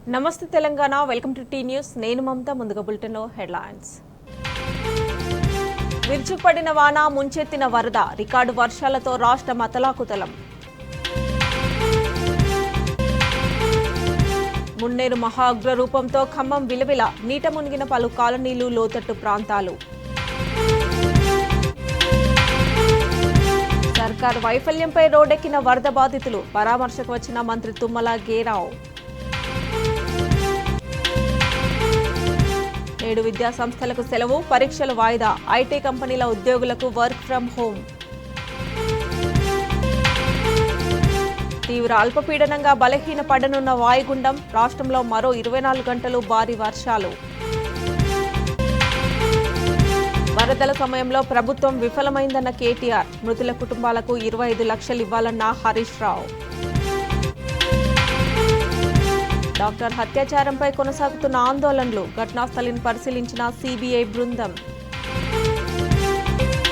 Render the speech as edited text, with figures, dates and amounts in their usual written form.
నమస్తే Telangana welcome to T News నేను మమత ముందుగా బులెటిన్లో హెడ్లైన్స్ విరుచుకుపడిన వాన ముంచెత్తిన వరద రికార్డు వర్షాలతో రాష్ట్రం అతలాకుతలం మున్నేరు మహా ఉగ్ర రూపంతో ఖమ్మం విలవిల నీట మునిగిన పలు కాలనీలు లోతట్టు ప్రాంతాలు సర్కార్ వైఫల్యంపై రోడ్డెక్కిన వరద బాధితులు పరామర్శకు వచ్చిన మంత్రి తుమ్మల గేరావ్ నేడు విద్యా సంస్థలకు సెలవు పరీక్షలు వాయిదా ఐటీ కంపెనీల ఉద్యోగులకు వర్క్ ఫ్రం హోం తీవ్ర అల్పపీడనంగా బలహీనపడనున్న వాయుగుండం రాష్ట్రంలో మరో 24 గంటలు భారీ వర్షాలు వరదల సమయంలో ప్రభుత్వం విఫలమైందన్న కేటీఆర్ మృతుల కుటుంబాలకు 25 లక్షలు ఇవ్వాలన్న హరీష్ రావు డాక్టర్ హత్యాచారంపై కొనసాగుతున్న ఆందోళనలు ఘటనాస్థలిని పరిశీలించిన సిబిఐ బృందం